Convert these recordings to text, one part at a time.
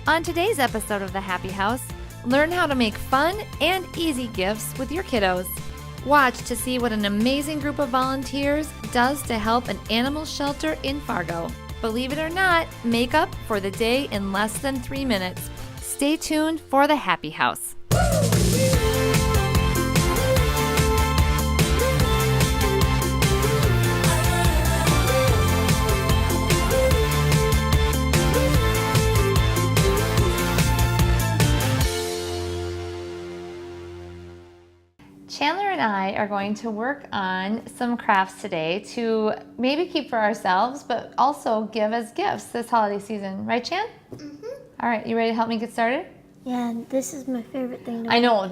On today's episode of the Happy House, learn how to make fun and easy gifts with your kiddos. Watch to see what an amazing group of volunteers does to help an animal shelter in Fargo. Believe it or not, make up for the day in less than 3 minutes. Stay tuned for the Happy House. Chandler and I are going to work on some crafts today to maybe keep for ourselves, but also give as gifts this holiday season. Right, Chan? Mm-hmm. All right, you ready to help me get started? Yeah, this is my favorite thing to make. I know,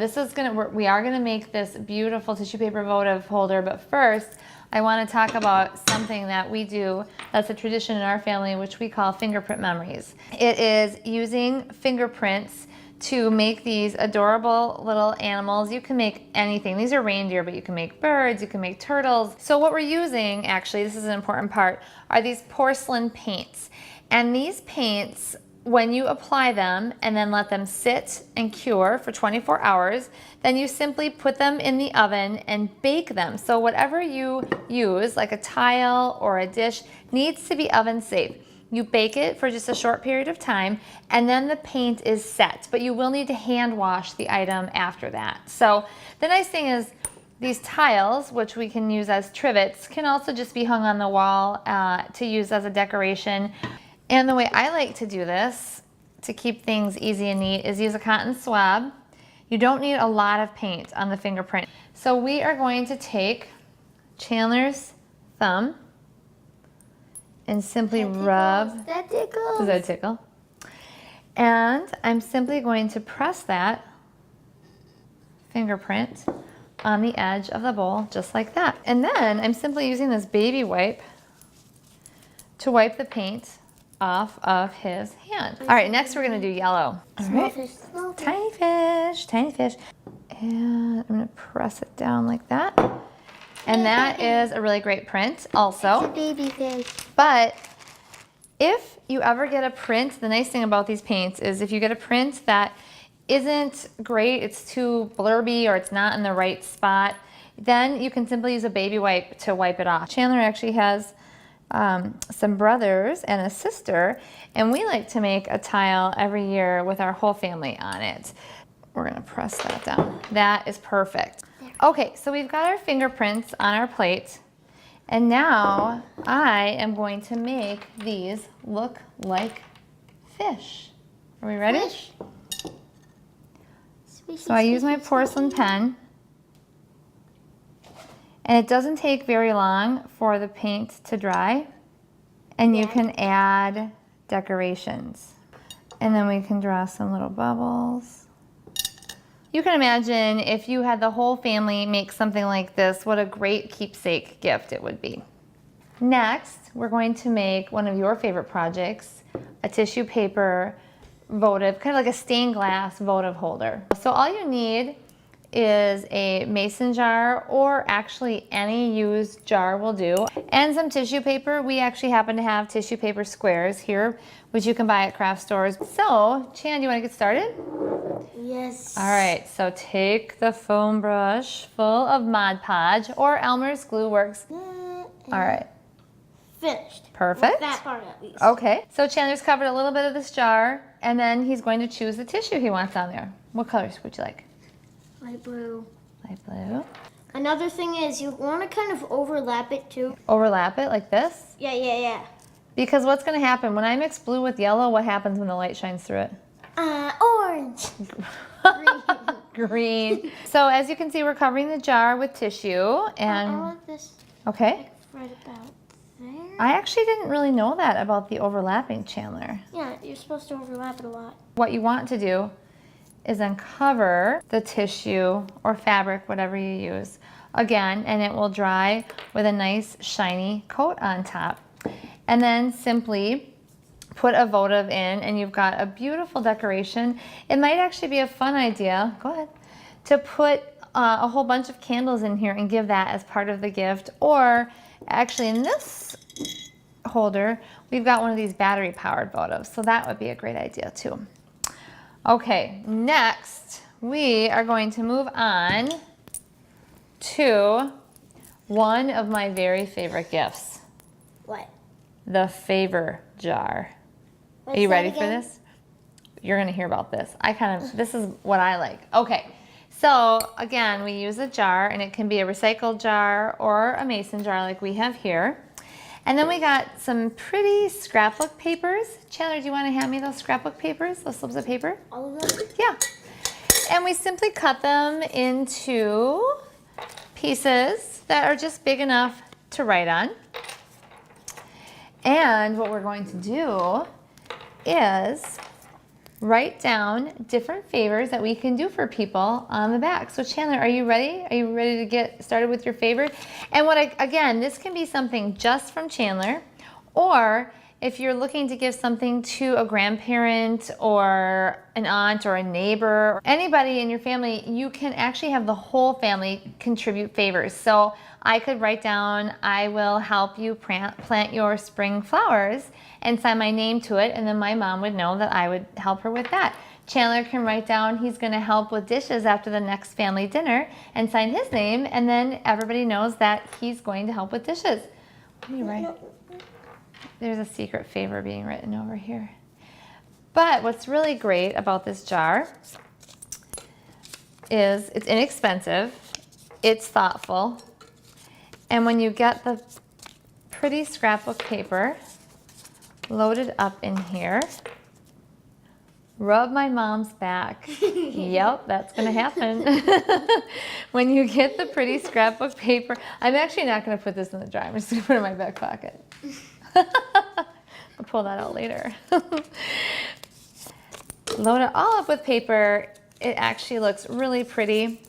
we are gonna make this beautiful tissue paper votive holder, but first, I wanna talk about something that we do that's a tradition in our family, which we call fingerprint memories. It is using fingerprints to make these adorable little animals. You can make anything. These are reindeer, but you can make birds, you can make turtles. So what we're using, actually, this is an important part, are these porcelain paints. And these paints, when you apply them and then let them sit and cure for 24 hours, then you simply put them in the oven and bake them. So whatever you use, like a tile or a dish, needs to be oven safe. You bake it for just a short period of time, and then the paint is set, but you will need to hand wash the item after that. So the nice thing is these tiles, which we can use as trivets, can also just be hung on the wall to use as a decoration. And the way I like to do this, to keep things easy and neat, is use a cotton swab. You don't need a lot of paint on the fingerprint. So we are going to take Chandler's thumb and simply rub. That tickles. Does that tickle? And I'm simply going to press that fingerprint on the edge of the bowl, just like that. And then I'm simply using this baby wipe to wipe the paint off of his hand. All right, next we're gonna do yellow. Small fish, small fish. Tiny fish, tiny fish. And I'm gonna press it down like that. And that is a really great print also. It's a baby fish. But if you ever get a print, the nice thing about these paints is if you get a print that isn't great, it's too blurby or it's not in the right spot, then you can simply use a baby wipe to wipe it off. Chandler actually has some brothers and a sister, and we like to make a tile every year with our whole family on it. We're gonna press that down. That is perfect. Okay, so we've got our fingerprints on our plate, and now I am going to make these look like fish. Are we ready? Fish. So I use my porcelain pen, and it doesn't take very long for the paint to dry, and you can add decorations. And then we can draw some little bubbles. You can imagine if you had the whole family make something like this, what a great keepsake gift it would be. Next, we're going to make one of your favorite projects, a tissue paper votive, kind of like a stained glass votive holder. So all you need is a mason jar, or actually any used jar will do, and some tissue paper. We actually happen to have tissue paper squares here, which you can buy at craft stores. So, Chan, do you want to get started? Yes. All right, so take the foam brush full of Mod Podge, or Elmer's Glue works. All right. Finished. Perfect. With that part at least. Okay, so Chandler's covered a little bit of this jar, and then he's going to choose the tissue he wants on there. What colors would you like? Light blue. Light blue. Another thing is you want to kind of overlap it too. Overlap it like this? Yeah. Because what's going to happen, when I mix blue with yellow, what happens when the light shines through it? Orange. Green. So as you can see, we're covering the jar with tissue. And I want this okay. right about there. I actually didn't really know that about the overlapping, Chandler. Yeah, you're supposed to overlap it a lot. What you want to do is then cover the tissue or fabric, whatever you use, again, and it will dry with a nice shiny coat on top. And then simply put a votive in, and you've got a beautiful decoration. It might actually be a fun idea, go ahead, to put a whole bunch of candles in here and give that as part of the gift. Or actually in this holder, we've got one of these battery powered votives, so that would be a great idea too. Okay, next we are going to move on to one of my very favorite gifts. What? The favor jar. What's Are you that ready for again? this? You're gonna hear about this. This is what I like. Okay, so again, we use a jar, and it can be a recycled jar or a mason jar like we have here. And then we got some pretty scrapbook papers. Chandler, do you wanna hand me those scrapbook papers, those slips of paper? All of them? Yeah. And we simply cut them into pieces that are just big enough to write on. And what we're going to do is write down different favors that we can do for people on the back. So Chandler, are you ready? Are you ready to get started with your favor? And again, this can be something just from Chandler, or if you're looking to give something to a grandparent or an aunt or a neighbor, or anybody in your family, you can actually have the whole family contribute favors. So I could write down, I will help you plant your spring flowers, and sign my name to it, and then my mom would know that I would help her with that. Chandler can write down he's gonna help with dishes after the next family dinner and sign his name, and then everybody knows that he's going to help with dishes. What do you write? There's a secret favor being written over here. But what's really great about this jar is it's inexpensive, it's thoughtful, and when you get the pretty scrapbook paper loaded up in here, rub my mom's back. Yep, that's gonna happen. When you get the pretty scrapbook paper, I'm actually not gonna put this in the jar, I'm just gonna put it in my back pocket. I'll pull that out later. Load it all up with paper. It actually looks really pretty.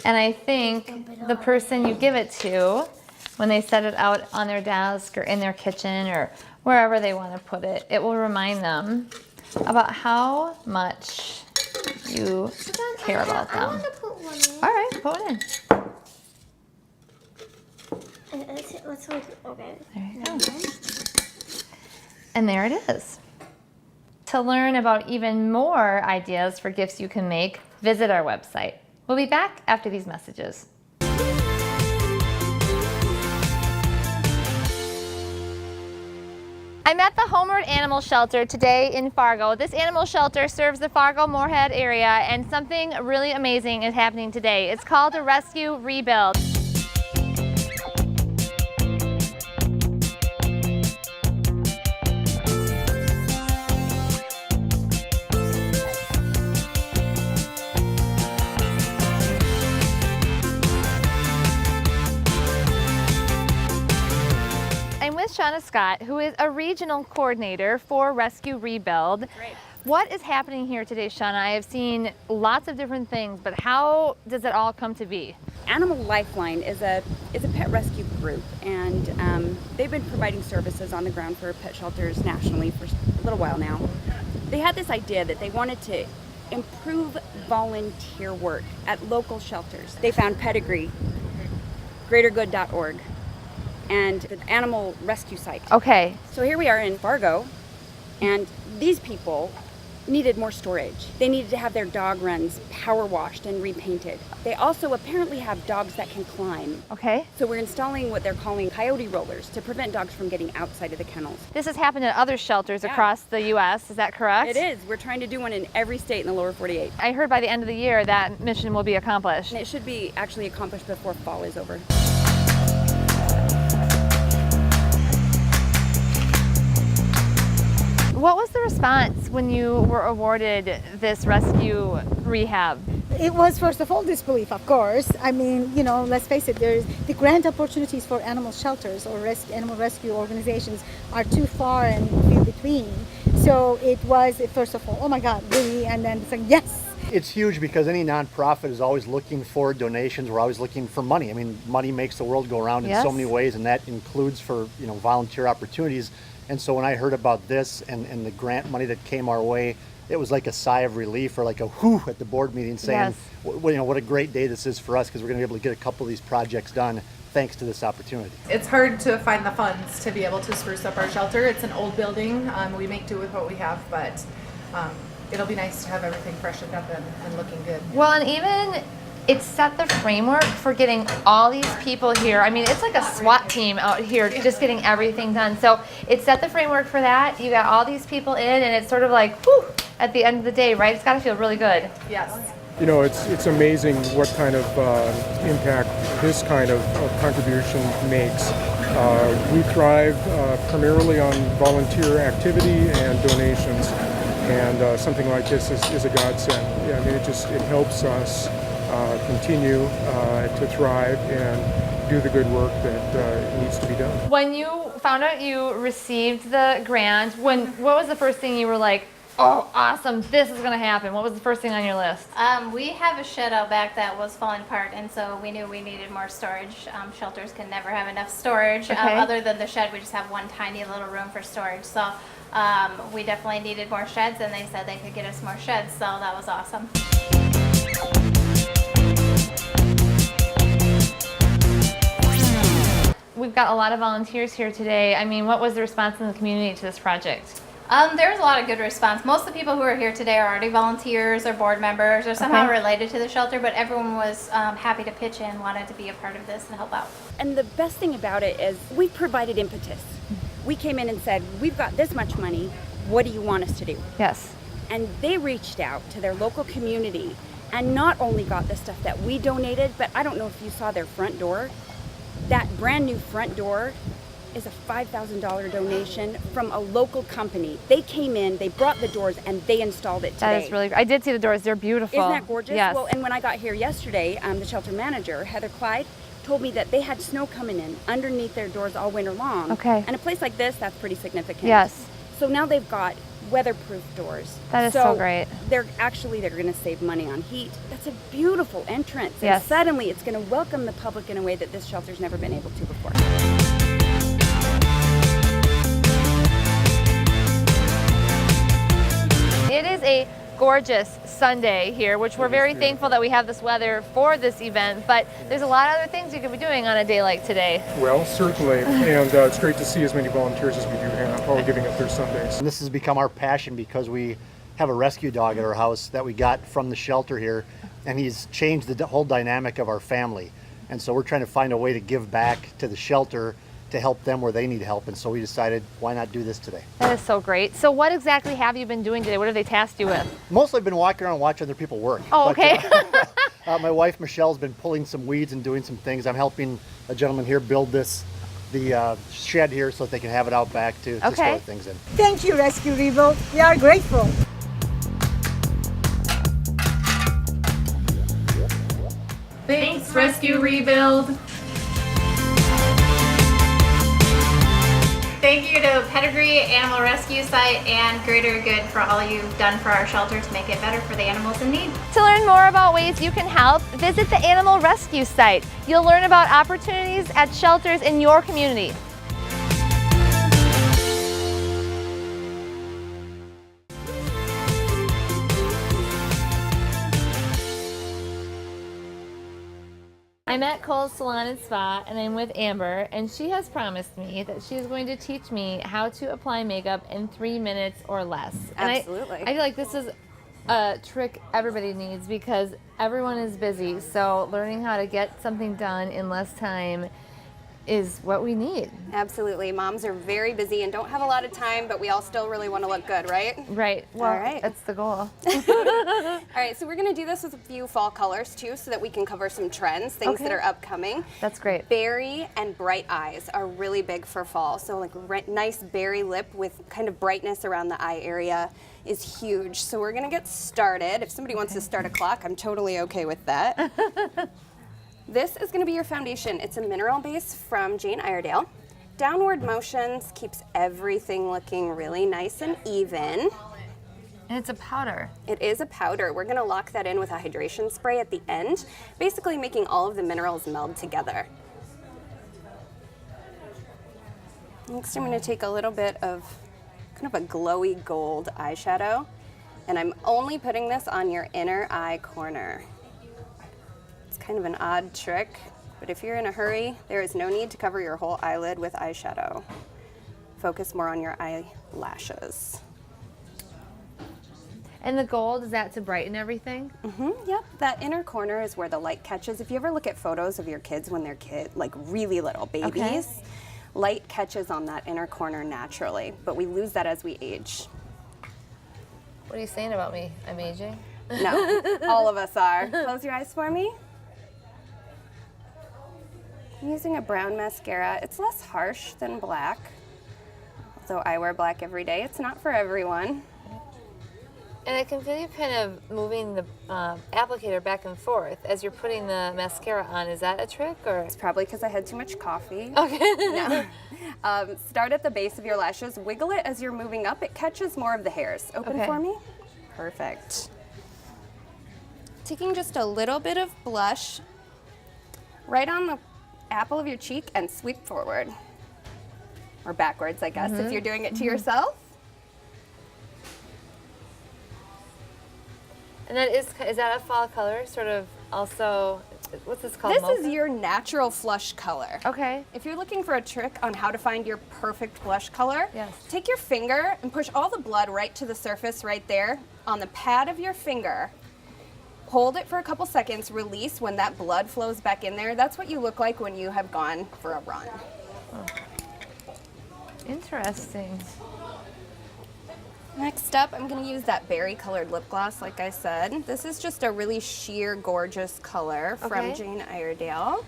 And I think the person you give it to, when they set it out on their desk or in their kitchen or wherever they want to put it, it will remind them about how much you care about I them. want to put one in. All right, put one in. Let's hold it. Okay. There you go. And there it is. To learn about even more ideas for gifts you can make, visit our website. We'll be back after these messages. I'm at the Homeward Animal Shelter today in Fargo. This animal shelter serves the Fargo-Moorhead area, and something really amazing is happening today. It's called a Rescue Rebuild. I'm with Shauna Scott, who is a regional coordinator for Rescue Rebuild. Great. What is happening here today, Shauna? I have seen lots of different things, but how does it all come to be? Animal Lifeline is a pet rescue group, and they've been providing services on the ground for pet shelters nationally for a little while now. They had this idea that they wanted to improve volunteer work at local shelters. They found Pedigree, greatergood.org, and the animal rescue site. Okay. So here we are in Fargo, and these people needed more storage. They needed to have their dog runs power washed and repainted. They also apparently have dogs that can climb. Okay. So we're installing what they're calling coyote rollers to prevent dogs from getting outside of the kennels. This has happened at other shelters Yeah. across the U.S., is that correct? It is. We're trying to do one in every state in the lower 48. I heard by the end of the year that mission will be accomplished. And it should be actually accomplished before fall is over. What was the response when you were awarded this rescue rehab? It was, first of all, disbelief, of course. I mean, you know, let's face it, there's the grant opportunities for animal shelters or animal rescue organizations are too far and few between. So it was, first of all, oh my God, really? And then it's like, yes. It's huge because any nonprofit is always looking for donations. We're always looking for money. I mean, money makes the world go around in Yes. so many ways, and that includes for, you know, volunteer opportunities. And so when I heard about this and the grant money that came our way, it was like a sigh of relief, or like a whew at the board meeting, saying, Yes. you know, what a great day this is for us, because we're going to be able to get a couple of these projects done thanks to this opportunity. It's hard to find the funds to be able to spruce up our shelter. It's an old building. We make do with what we have, but it'll be nice to have everything freshened up and looking good. Well, and even it set the framework for getting all these people here. I mean, it's like a SWAT team out here just getting everything done. So it set the framework for that. You got all these people in, and it's sort of like, whew, at the end of the day, right? It's got to feel really good. Yes. You know, it's amazing what kind of impact this kind of contribution makes. We thrive primarily on volunteer activity and donations, and something like this is a godsend. Yeah, I mean, it helps us continue to thrive and do the good work that needs to be done. When you found out you received the grant, what was the first thing you were like, oh, awesome, this is going to happen? What was the first thing on your list? We have a shed out back that was falling apart, and so we knew we needed more storage. Shelters can never have enough storage. Okay. Other than the shed, we just have one tiny little room for storage. So we definitely needed more sheds, and they said they could get us more sheds, so that was awesome. We've got a lot of volunteers here today. I mean, what was the response in the community to this project? There was a lot of good response. Most of the people who are here today are already volunteers or board members or somehow Okay. related to the shelter, but everyone was happy to pitch in, wanted to be a part of this and help out. And the best thing about it is we provided impetus. We came in and said, we've got this much money, what do you want us to do? Yes. And they reached out to their local community and not only got the stuff that we donated, but I don't know if you saw their front door. That brand new front door is a $5,000 donation from a local company. They came in, they brought the doors, and they installed it today. That is really, I did see the doors. They're beautiful. Isn't that gorgeous? Yes. Well, and when I got here yesterday, the shelter manager, Heather Clyde, told me that they had snow coming in underneath their doors all winter long. Okay. And a place like this, that's pretty significant. Yes. So now they've got weatherproof doors. That is so great. They're going to save money on heat. That's a beautiful entrance. Yes. And suddenly it's going to welcome the public in a way that this shelter's never been able to before. It is a gorgeous Sunday here, which we're very thankful that we have this weather for this event, but there's a lot of other things you could be doing on a day like today. Well, certainly, and it's great to see as many volunteers as we do have, all giving up their Sundays. And this has become our passion because we have a rescue dog at our house that we got from the shelter here, and he's changed the whole dynamic of our family. And so we're trying to find a way to give back to the shelter to help them where they need help. And so we decided, why not do this today? That is so great. So what exactly have you been doing today? What have they tasked you with? Mostly I've been walking around watching other people work. Oh, okay. My wife Michelle's been pulling some weeds and doing some things. I'm helping a gentleman here build the shed here so that they can have it out back to store things in. Thank you, Rescue Rebuild. We are grateful. Thanks, Rescue Rebuild. Thank you to Pedigree Animal Rescue Site and Greater Good for all you've done for our shelter to make it better for the animals in need. To learn more about ways you can help, visit the Animal Rescue Site. You'll learn about opportunities at shelters in your community. I'm at Cole's Salon and Spa, and I'm with Amber, and she has promised me that she is going to teach me how to apply makeup in 3 minutes or less. And Absolutely. I feel like this is a trick everybody needs because everyone is busy, so learning how to get something done in less time is what we need. Absolutely. Moms are very busy and don't have a lot of time, but we all still really want to look good, right? Right. Well, All right. that's the goal. All right, so we're going to do this with a few fall colors too so that we can cover some trends, things that are upcoming. That's great. Berry and bright eyes are really big for fall. So like nice berry lip with kind of brightness around the eye area is huge. So we're going to get started. If somebody wants to start a clock, I'm totally okay with that. This is going to be your foundation. It's a mineral base from Jane Iredale. Downward motions keeps everything looking really nice and even. And it's a powder. It is a powder. We're going to lock that in with a hydration spray at the end, basically making all of the minerals meld together. Next, I'm going to take a little bit of kind of a glowy gold eyeshadow, and I'm only putting this on your inner eye corner. Kind of an odd trick, but if you're in a hurry, there is no need to cover your whole eyelid with eyeshadow. Focus more on your eyelashes. And the gold, is that to brighten everything? Yep, that inner corner is where the light catches. If you ever look at photos of your kids when they're like really little babies, light catches on that inner corner naturally, but we lose that as we age. What are you saying about me? I'm aging? No, all of us are. Close your eyes for me. I'm using a brown mascara. It's less harsh than black. Although I wear black every day, it's not for everyone. And I can feel you kind of moving the applicator back and forth as you're putting the mascara on. Is that a trick, or? It's probably because I had too much coffee. Okay. No. Start at the base of your lashes. Wiggle it as you're moving up. It catches more of the hairs. Open Okay. for me. Perfect. Taking just a little bit of blush right on the apple of your cheek and sweep forward. Or backwards, I guess, if you're doing it to yourself. And that is that a fall color? Sort of also, what's this called? This Mocha? is your natural flush color. Okay. If you're looking for a trick on how to find your perfect blush color, Yes. take your finger and push all the blood right to the surface right there on the pad of your finger. Hold it for a couple seconds, release when that blood flows back in there. That's what you look like when you have gone for a run. Interesting. Next up, I'm going to use that berry colored lip gloss, like I said. This is just a really sheer, gorgeous color from Okay. Jane Iredale.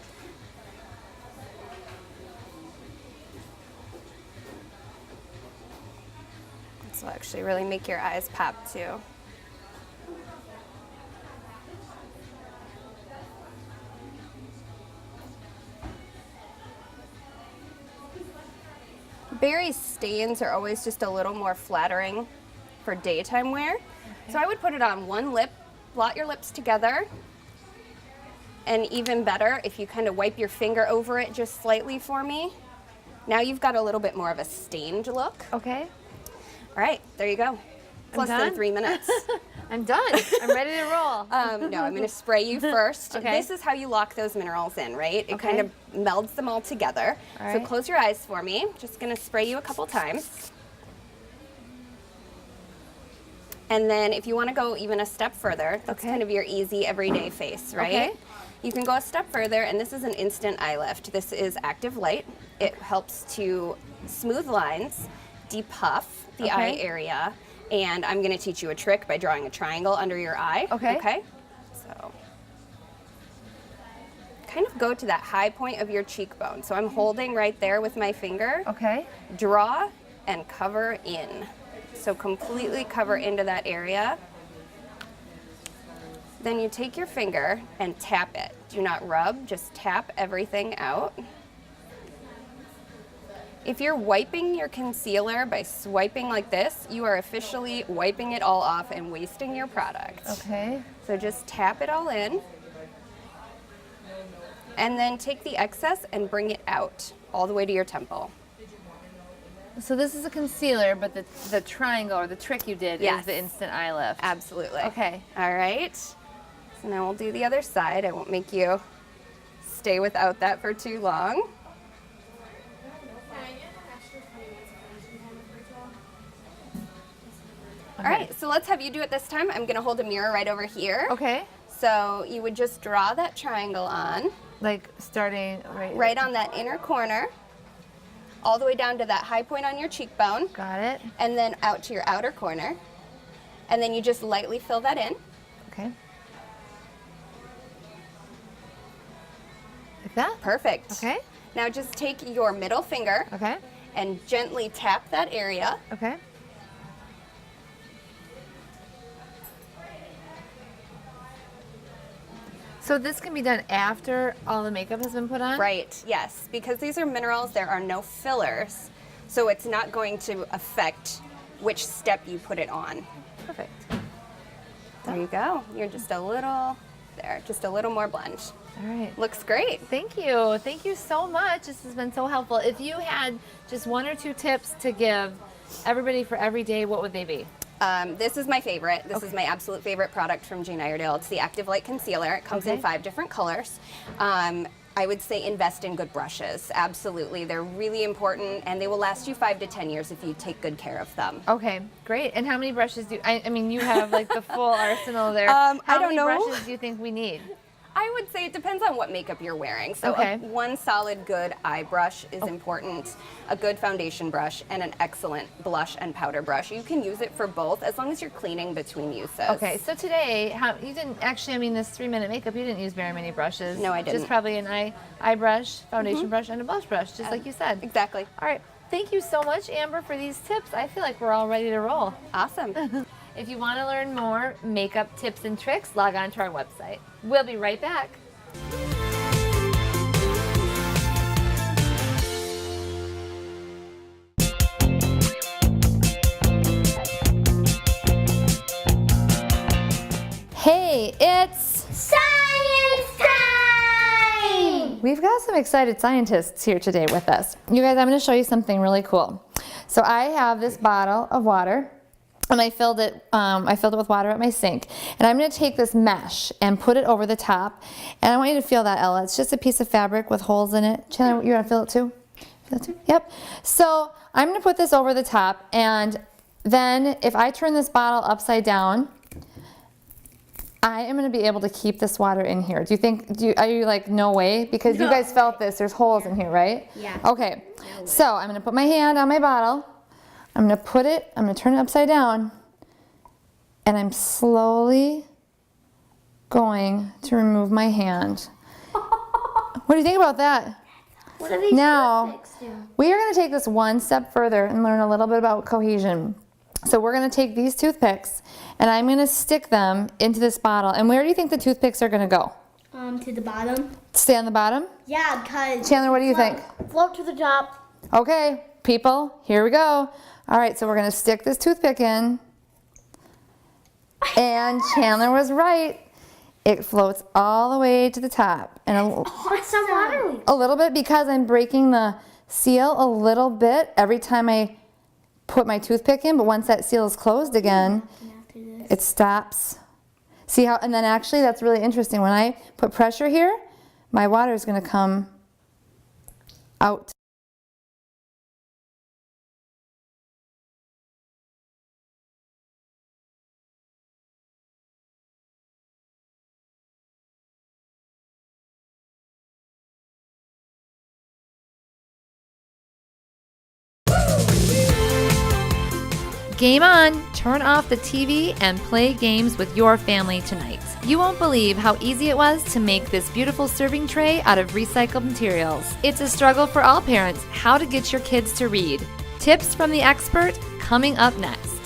This will actually really make your eyes pop too. Berry stains are always just a little more flattering for daytime wear. So I would put it on one lip, blot your lips together, and even better if you kind of wipe your finger over it just slightly for me. Now you've got a little bit more of a stained look. Okay. All right, there you go. It's less than done? 3 minutes. I'm done. I'm ready to roll. No, I'm going to spray you first. Okay. This is how you lock those minerals in, right? It Okay. kind of melds them all together. All So right. close your eyes for me. Just going to spray you a couple times. And then if you want to go even a step further, that's Okay. kind of your easy everyday face, right? Okay. You can go a step further, and this is an instant eye lift. This is active light. It helps to smooth lines, depuff the eye Okay. area, and I'm going to teach you a trick by drawing a triangle under your eye. Okay. Okay? So kind of go to that high point of your cheekbone. So I'm holding right there with my finger. Okay. Draw and cover in. So completely cover into that area. Then you take your finger and tap it. Do not rub, just tap everything out. If you're wiping your concealer by swiping like this, you are officially wiping it all off and wasting your product. Okay. So just tap it all in. And then take the excess and bring it out all the way to your temple. So this is a concealer, but the triangle or the trick you did Yes. is the instant eye lift. Absolutely. Okay. All right. So now we'll do the other side. I won't make you stay without that for too long. All right, so let's have you do it this time. I'm going to hold a mirror right over here. Okay. So you would just draw that triangle on, Like starting right on that inner corner, all the way down to that high point on your cheekbone, Got it. and then out to your outer corner. And then you just lightly fill that in. Okay. Like that? Perfect. Okay. Now just take your middle finger Okay. and gently tap that area. Okay. So this can be done after all the makeup has been put on? Right, yes. Because these are minerals, there are no fillers. So it's not going to affect which step you put it on. Perfect. There you go. You're just a little, there, just a little more blend. All right. Looks great. Thank you. Thank you so much. This has been so helpful. If you had just one or two tips to give everybody for every day, what would they be? This is my favorite. This is my absolute favorite product from Jane Iredale. It's the Active Light Concealer. It comes in Okay. 5 different colors. I would say invest in good brushes. Absolutely. They're really important, and they will last you 5 to 10 years if you take good care of them. Okay, great. And how many brushes do I mean, you have like the full arsenal there. I How don't many know. brushes do you think we need? I would say it depends on what makeup you're wearing. So Okay. one solid good eye brush is important, a good foundation brush, and an excellent blush and powder brush. You can use it for both as long as you're cleaning between uses. Okay, so today, you didn't actually, I mean, this 3-minute makeup, you didn't use very many brushes. No, I didn't. Just probably an eye brush, foundation brush, and a blush brush, just like you said. Exactly. All right, thank you so much, Amber, for these tips. I feel like we're all ready to roll. Awesome. If you want to learn more makeup tips and tricks, log on to our website. We'll be right back. Hey, it's Science time! We've got some excited scientists here today with us. You guys, I'm going to show you something really cool. So I have this bottle of water, and I filled it with water at my sink. And I'm going to take this mesh and put it over the top. And I want you to feel that, Ella. It's just a piece of fabric with holes in it. Chandler, you want to feel it too? Feel it too? Yep. So I'm going to put this over the top, and then if I turn this bottle upside down, I am going to be able to keep this water in here. Do you think, are you like, no way? Because you guys felt this, there's holes in here, right? Yeah. Okay, so I'm going to put my hand on my bottle. I'm going to turn it upside down, and I'm slowly going to remove my hand. What do you think about that? What are these Now, toothpicks do? we are going to take this one step further and learn a little bit about cohesion. So we're going to take these toothpicks, and I'm going to stick them into this bottle. And where do you think the toothpicks are going to go? To the bottom. Stay on the bottom? Yeah, because Chandler, what do you think? float to the top. Okay, people, here we go. All right, so we're going to stick this toothpick in. And Chandler was right. It floats all the way to the top. And What's some water leak? a little bit, because I'm breaking the seal a little bit every time I put my toothpick in, but once that seal is closed again, it stops. See how, and then actually that's really interesting. When I put pressure here, my water is going to come out. Game on! Turn off the TV and play games with your family tonight. You won't believe how easy it was to make this beautiful serving tray out of recycled materials. It's a struggle for all parents how to get your kids to read. Tips from the expert coming up next.